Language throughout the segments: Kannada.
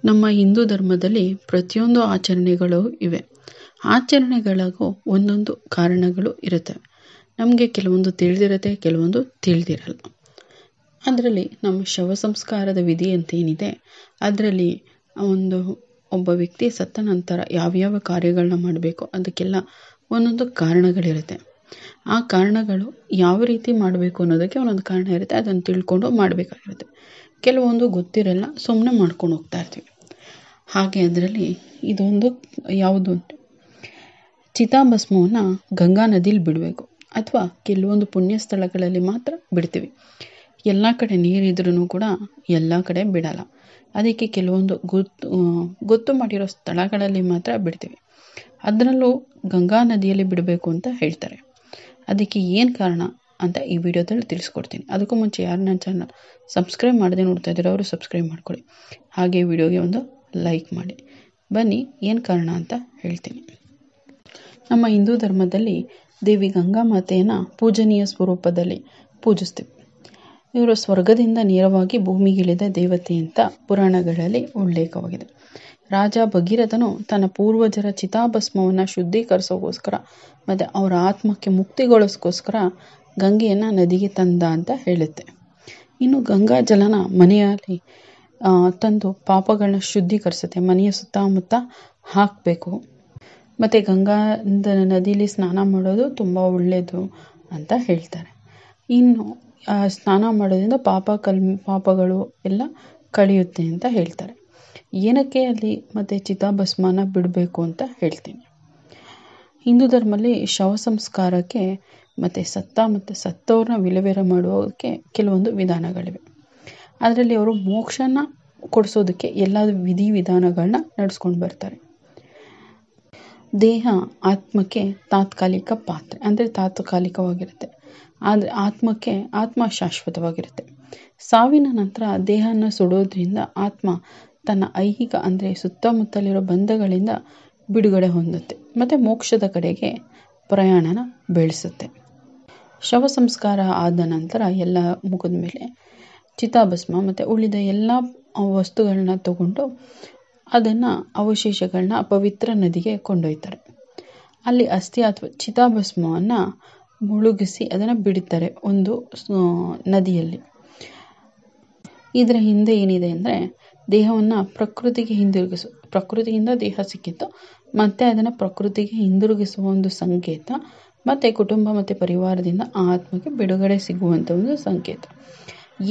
ನಮ್ಮ ಹಿಂದೂ ಧರ್ಮದಲ್ಲಿ ಪ್ರತಿಯೊಂದು ಆಚರಣೆಗಳು ಇವೆ. ಆಚರಣೆಗಳಿಗೂ ಒಂದೊಂದು ಕಾರಣಗಳು ಇರುತ್ತವೆ. ನಮಗೆ ಕೆಲವೊಂದು ತಿಳಿದಿರುತ್ತೆ, ಕೆಲವೊಂದು ತಿಳಿದಿರಲ್ಲ. ಅದರಲ್ಲಿ ನಮ್ಮ ಶವ ಸಂಸ್ಕಾರದ ವಿಧಿ ಅಂತ ಏನಿದೆ, ಅದರಲ್ಲಿ ಒಬ್ಬ ವ್ಯಕ್ತಿ ಸತ್ತ ನಂತರ ಯಾವ್ಯಾವ ಕಾರ್ಯಗಳನ್ನ ಮಾಡಬೇಕು ಅದಕ್ಕೆಲ್ಲ ಒಂದೊಂದು ಕಾರಣಗಳಿರುತ್ತೆ. ಆ ಕಾರಣಗಳು ಯಾವ ರೀತಿ ಮಾಡಬೇಕು ಅನ್ನೋದಕ್ಕೆ ಒಂದೊಂದು ಕಾರಣ ಇರುತ್ತೆ. ಅದನ್ನು ತಿಳ್ಕೊಂಡು ಮಾಡಬೇಕಾಗಿರುತ್ತೆ. ಕೆಲವೊಂದು ಗೊತ್ತಿರಲ್ಲ, ಸುಮ್ಮನೆ ಮಾಡ್ಕೊಂಡು ಹೋಗ್ತಾ ಇರ್ತೀವಿ. ಹಾಗೆ ಅದರಲ್ಲಿ ಇದೊಂದು ಯಾವುದು ಅಂದರೆ, ಚಿತಾಭಸ್ಮವನ್ನು ಗಂಗಾ ನದಿಲಿ ಬಿಡಬೇಕು ಅಥವಾ ಕೆಲವೊಂದು ಪುಣ್ಯ ಸ್ಥಳಗಳಲ್ಲಿ ಮಾತ್ರ ಬಿಡ್ತೀವಿ. ಎಲ್ಲ ಕಡೆ ನೀರಿದ್ರೂ ಕೂಡ ಎಲ್ಲ ಕಡೆ ಬಿಡಲ್ಲ. ಅದಕ್ಕೆ ಕೆಲವೊಂದು ಗೊತ್ತು ಮಾಡಿರೋ ಸ್ಥಳಗಳಲ್ಲಿ ಮಾತ್ರ ಬಿಡ್ತೀವಿ. ಅದರಲ್ಲೂ ಗಂಗಾ ನದಿಯಲ್ಲಿ ಬಿಡಬೇಕು ಅಂತ ಹೇಳ್ತಾರೆ. ಅದಕ್ಕೆ ಏನು ಕಾರಣ ಅಂತ ಈ ವಿಡಿಯೋದಲ್ಲಿ ತಿಳಿಸ್ಕೊಡ್ತೀನಿ. ಅದಕ್ಕೂ ಮುಂಚೆ ಯಾರು ನನ್ನ ಚಾನಲ್ ಸಬ್ಸ್ಕ್ರೈಬ್ ಮಾಡದೆ ನೋಡ್ತಾ ಇದ್ದೀರೋ ಅವರು ಸಬ್ಸ್ಕ್ರೈಬ್ ಮಾಡ್ಕೊಳ್ಳಿ. ಹಾಗೆ ವಿಡಿಯೋಗೆ ಒಂದು ಲೈಕ್ ಮಾಡಿ. ಬನ್ನಿ ಏನು ಕಾರಣ ಅಂತ ಹೇಳ್ತೀನಿ. ನಮ್ಮ ಹಿಂದೂ ಧರ್ಮದಲ್ಲಿ ದೇವಿ ಗಂಗಾ ಮಾತೆಯನ್ನು ಪೂಜನೀಯ ಸ್ವರೂಪದಲ್ಲಿ ಪೂಜಿಸ್ತೀವಿ. ಇವರು ಸ್ವರ್ಗದಿಂದ ನೇರವಾಗಿ ಭೂಮಿಗಿಳಿದ ದೇವತೆ ಅಂತ ಪುರಾಣಗಳಲ್ಲಿ ಉಲ್ಲೇಖವಾಗಿದೆ. ರಾಜ ಭಗೀರಥನು ತನ್ನ ಪೂರ್ವಜರ ಚಿತಾಭಸ್ಮವನ್ನು ಶುದ್ಧೀಕರಿಸೋಗೋಸ್ಕರ ಮತ್ತು ಅವರ ಆತ್ಮಕ್ಕೆ ಮುಕ್ತಿಗೊಳಿಸೋಸ್ಕರ ಗಂಗೆಯನ್ನು ನದಿಗೆ ತಂದ ಅಂತ ಹೇಳುತ್ತೆ. ಇನ್ನು ಗಂಗಾ ಜಲನ ಮನೆಯಲ್ಲಿ ತಂದು ಪಾಪಗಳನ್ನ ಶುದ್ಧೀಕರಿಸುತ್ತೆ. ಮನೆಯ ಸುತ್ತಮುತ್ತ ಹಾಕಬೇಕು. ಮತ್ತು ಗಂಗಾ ನದಿಲಿ ಸ್ನಾನ ಮಾಡೋದು ತುಂಬ ಒಳ್ಳೆಯದು ಅಂತ ಹೇಳ್ತಾರೆ. ಇನ್ನು ಸ್ನಾನ ಮಾಡೋದ್ರಿಂದ ಪಾಪಗಳು ಎಲ್ಲ ಕಳೆಯುತ್ತೆ ಅಂತ ಹೇಳ್ತಾರೆ. ಏನಕ್ಕೆ ಅಲ್ಲಿ ಮತ್ತು ಚಿತಾಭಸ್ಮನ ಬಿಡಬೇಕು ಅಂತ ಹೇಳ್ತೀನಿ. ಹಿಂದೂ ಧರ್ಮದಲ್ಲಿ ಶವ ಸಂಸ್ಕಾರಕ್ಕೆ ಮತ್ತು ಸತ್ತವ್ರನ್ನ ವಿಲೇವಾರಿ ಮಾಡೋದಕ್ಕೆ ಕೆಲವೊಂದು ವಿಧಾನಗಳಿವೆ. ಅದರಲ್ಲಿ ಅವರು ಮೋಕ್ಷನ ಕೊಡಿಸೋದಕ್ಕೆ ಎಲ್ಲ ವಿಧಾನಗಳನ್ನ ನಡೆಸ್ಕೊಂಡು ಬರ್ತಾರೆ. ದೇಹ ಆತ್ಮಕ್ಕೆ ತಾತ್ಕಾಲಿಕ ಪಾತ್ರೆ, ಅಂದರೆ ತಾತ್ಕಾಲಿಕವಾಗಿರುತ್ತೆ. ಆದರೆ ಆತ್ಮ ಶಾಶ್ವತವಾಗಿರುತ್ತೆ. ಸಾವಿನ ನಂತರ ದೇಹನ ಸುಡೋದ್ರಿಂದ ಆತ್ಮ ತನ್ನ ಐಹಿಕ ಅಂದರೆ ಸುತ್ತಮುತ್ತಲಿರೋ ಬಂಧಗಳಿಂದ ಬಿಡುಗಡೆ ಹೊಂದುತ್ತೆ ಮತ್ತು ಮೋಕ್ಷದ ಕಡೆಗೆ ಪ್ರಯಾಣನ ಬೆಳೆಸುತ್ತೆ. ಶವ ಸಂಸ್ಕಾರ ಆದ ನಂತರ ಎಲ್ಲ ಮುಗಿದ ಮೇಲೆ ಚಿತಾಭಸ್ಮ ಮತ್ತು ಉಳಿದ ಎಲ್ಲ ವಸ್ತುಗಳನ್ನ ತಗೊಂಡು ಅದನ್ನು ಅವಶೇಷಗಳನ್ನ ಪವಿತ್ರ ನದಿಗೆ ಕೊಂಡೊಯ್ತಾರೆ. ಅಲ್ಲಿ ಅಸ್ಥಿ ಅಥವಾ ಚಿತಾಭಸ್ಮವನ್ನು ಮುಳುಗಿಸಿ ಅದನ್ನು ಬಿಡ್ತಾರೆ ಒಂದು ನದಿಯಲ್ಲಿ. ಇದರ ಹಿಂದೆ ಏನಿದೆ ಅಂದರೆ, ದೇಹವನ್ನು ಪ್ರಕೃತಿಯಿಂದ ದೇಹ ಸಿಕ್ಕಿತ್ತು, ಮತ್ತು ಅದನ್ನು ಪ್ರಕೃತಿಗೆ ಹಿಂದಿರುಗಿಸುವ ಒಂದು ಸಂಕೇತ, ಮತ್ತು ಕುಟುಂಬ ಮತ್ತು ಪರಿವಾರದಿಂದ ಆ ಆತ್ಮಕ್ಕೆ ಬಿಡುಗಡೆ ಸಿಗುವಂಥ ಒಂದು ಸಂಕೇತ.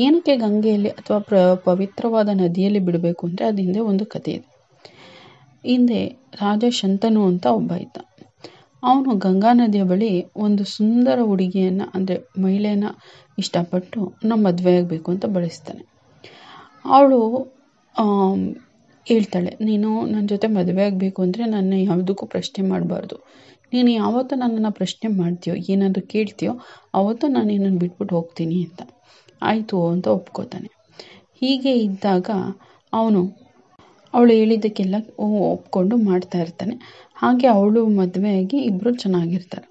ಏನಕ್ಕೆ ಗಂಗೆಯಲ್ಲಿ ಅಥವಾ ಪವಿತ್ರವಾದ ನದಿಯಲ್ಲಿ ಬಿಡಬೇಕು ಅಂದರೆ, ಅದು ಹಿಂದೆ ಒಂದು ಕಥೆ ಇದೆ. ಹಿಂದೆ ರಾಜ ಶಂತನು ಅಂತ ಒಬ್ಬ ಇದ್ದ. ಅವನು ಗಂಗಾ ನದಿಯ ಬಳಿ ಒಂದು ಸುಂದರ ಹುಡುಗಿಯನ್ನು ಅಂದರೆ ಮಹಿಳೆಯನ್ನು ಇಷ್ಟಪಟ್ಟು ಮದುವೆ ಆಗಬೇಕು ಅಂತ ಬಯಸ್ತಾನೆ. ಅವಳು ಹೇಳ್ತಾಳೆ, ನೀನು ನನ್ನ ಜೊತೆ ಮದುವೆ ಆಗಬೇಕು ಅಂದರೆ ನನ್ನ ಯಾವುದಕ್ಕೂ ಪ್ರಶ್ನೆ ಮಾಡಬಾರ್ದು. ನೀನು ಯಾವತ್ತೂ ನನ್ನನ್ನು ಪ್ರಶ್ನೆ ಮಾಡ್ತೀಯೋ, ಏನಾದರೂ ಕೇಳ್ತೀಯೋ, ಆವತ್ತೂ ನಾನು ನಿನ್ನನ್ನು ಬಿಟ್ಬಿಟ್ಟು ಹೋಗ್ತೀನಿ ಅಂತ. ಆಯಿತು ಅಂತ ಒಪ್ಕೋತಾನೆ. ಹೀಗೆ ಇದ್ದಾಗ ಅವಳು ಹೇಳಿದ್ದಕ್ಕೆಲ್ಲ ಒಪ್ಕೊಂಡು ಮಾಡ್ತಾ ಇರ್ತಾನೆ. ಹಾಗೆ ಅವಳು ಮದುವೆಯಾಗಿ ಇಬ್ಬರು ಚೆನ್ನಾಗಿರ್ತಾರೆ.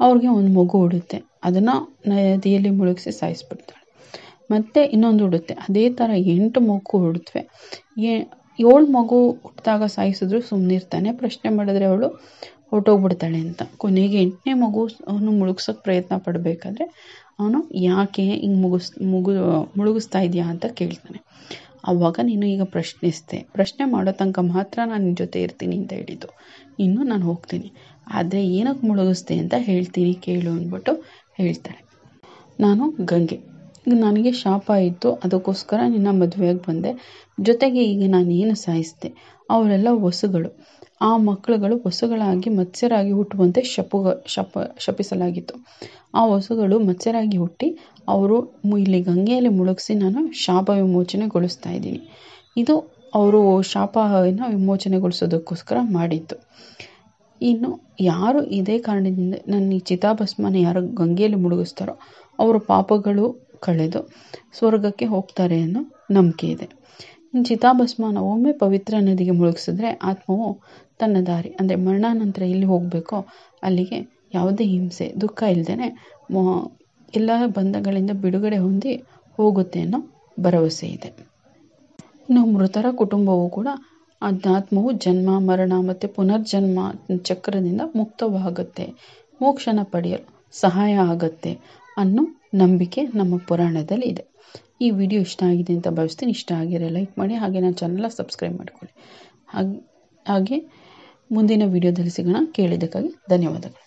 ಅವ್ರಿಗೆ ಒಂದು ಮಗು ಹುಡುತ್ತೆ. ಅದನ್ನು ನದಿಯಲ್ಲಿ ಮುಳುಗಿಸಿ ಸಾಯಿಸ್ಬಿಡ್ತಾಳೆ. ಮತ್ತು ಇನ್ನೊಂದು ಹುಡುತ್ತೆ. ಅದೇ ಥರ 8 ಮಗು ಹುಡುತ್ತವೆ. 7 ಮಗು ಹುಟ್ಟಿದಾಗ ಸಾಯಿಸಿದ್ರು ಸುಮ್ಮನಿರ್ತಾನೆ. ಪ್ರಶ್ನೆ ಮಾಡಿದ್ರೆ ಅವಳು ಹೊರಟೋಗ್ಬಿಡ್ತಾಳೆ ಅಂತ. ಕೊನೆಗೆ 8ನೇ ಮಗು ಅವನು ಮುಳುಗ್ಸೋಕ್ಕೆ ಪ್ರಯತ್ನ ಪಡಬೇಕಾದ್ರೆ ಅವನು ಯಾಕೆ ಹಿಂಗೆ ಮುಳುಗಿಸ್ತಾ ಇದೆಯಾ ಅಂತ ಕೇಳ್ತಾನೆ. ಆವಾಗ ನೀನು ಈಗ ಪ್ರಶ್ನೆ ಮಾಡೋ ತನಕ ಮಾತ್ರ ನಾನು ನಿನ್ನ ಜೊತೆ ಇರ್ತೀನಿ ಅಂತ ಹೇಳಿದ್ದು. ಇನ್ನು ನಾನು ಹೋಗ್ತೀನಿ, ಆದರೆ ಏನಕ್ಕೆ ಮುಳುಗಿಸ್ತೆ ಅಂತ ಹೇಳ್ತೀನಿ ಕೇಳು ಅಂದ್ಬಿಟ್ಟು ಹೇಳ್ತಾಳೆ. ನಾನು ಗಂಗೆ, ನನಗೆ ಶಾಪ ಇತ್ತು, ಅದಕ್ಕೋಸ್ಕರ ನಿನ್ನ ಮದುವೆಯಾಗಿ ಬಂದೆ. ಜೊತೆಗೆ ಈಗ ನಾನು ಏನು ಸಾಯಿಸಿದೆ ಅವರೆಲ್ಲ ವಸುಗಳು. ಆ ಮಕ್ಕಳುಗಳು ವಸುಗಳಾಗಿ ಮತ್ಸ್ಯರಾಗಿ ಹುಟ್ಟುವಂತೆ ಶಪಿಸಲಾಗಿತ್ತು. ಆ ವಸುಗಳು ಮತ್ಸ್ಯರಾಗಿ ಹುಟ್ಟಿ ಅವರು ಇಲ್ಲಿ ಗಂಗೆಯಲ್ಲಿ ಮುಳುಗಿಸಿ ನಾನು ಶಾಪ ವಿಮೋಚನೆಗೊಳಿಸ್ತಾ ಇದ್ದೀನಿ. ಇದು ಅವರು ಶಾಪವನ್ನು ವಿಮೋಚನೆಗೊಳಿಸೋದಕ್ಕೋಸ್ಕರ ಮಾಡಿದ್ದು. ಇನ್ನು ಯಾರು ಇದೇ ಕಾರಣದಿಂದ ನನ್ನ ಈ ಚಿತಾಭಸ್ಮನ ಯಾರು ಗಂಗೆಯಲ್ಲಿ ಮುಳುಗಿಸ್ತಾರೋ ಅವರ ಪಾಪಗಳು ಕಳೆದು ಸ್ವರ್ಗಕ್ಕೆ ಹೋಗ್ತಾರೆ ಅನ್ನೋ ನಂಬಿಕೆ ಇದೆ. ಇನ್ನು ಚಿತಾಭಸ್ಮನ ಒಮ್ಮೆ ಪವಿತ್ರ ನದಿಗೆ ಮುಳುಗಿಸಿದ್ರೆ ಆತ್ಮವು ತನ್ನ ದಾರಿ ಅಂದರೆ ಮರಣಾನಂತರ ಎಲ್ಲಿ ಹೋಗಬೇಕೋ ಅಲ್ಲಿಗೆ ಯಾವುದೇ ಹಿಂಸೆ ದುಃಖ ಇಲ್ಲದೇ ಎಲ್ಲ ಬಂಧಗಳಿಂದ ಬಿಡುಗಡೆ ಹೊಂದಿ ಹೋಗುತ್ತೆ ಅನ್ನೋ ಭರವಸೆ ಇದೆ. ಇನ್ನು ಮೃತರ ಕುಟುಂಬವು ಕೂಡ ಆತ್ಮವು ಜನ್ಮ ಮರಣ ಮತ್ತು ಪುನರ್ಜನ್ಮ ಚಕ್ರದಿಂದ ಮುಕ್ತವಾಗುತ್ತೆ, ಮೋಕ್ಷನ ಪಡೆಯಲು ಸಹಾಯ ಆಗುತ್ತೆ ಅನ್ನೋ ನಂಬಿಕೆ ನಮ್ಮ ಪುರಾಣದಲ್ಲಿ ಇದೆ. ಈ ವಿಡಿಯೋ ಇಷ್ಟ ಆಗಿದೆ ಅಂತ ಭಾವಿಸ್ತೀನಿ. ಇಷ್ಟ ಆಗಿರೋ ಲೈಕ್ ಮಾಡಿ, ಹಾಗೆ ನನ್ನ ಚಾನಲ್ನ ಸಬ್ಸ್ಕ್ರೈಬ್ ಮಾಡ್ಕೊಳ್ಳಿ. ಹಾಗೆ ಮುಂದಿನ ವಿಡಿಯೋದಲ್ಲಿ ಸಿಗೋಣ. ಕೇಳಿದ್ದಕ್ಕಾಗಿ ಧನ್ಯವಾದಗಳು.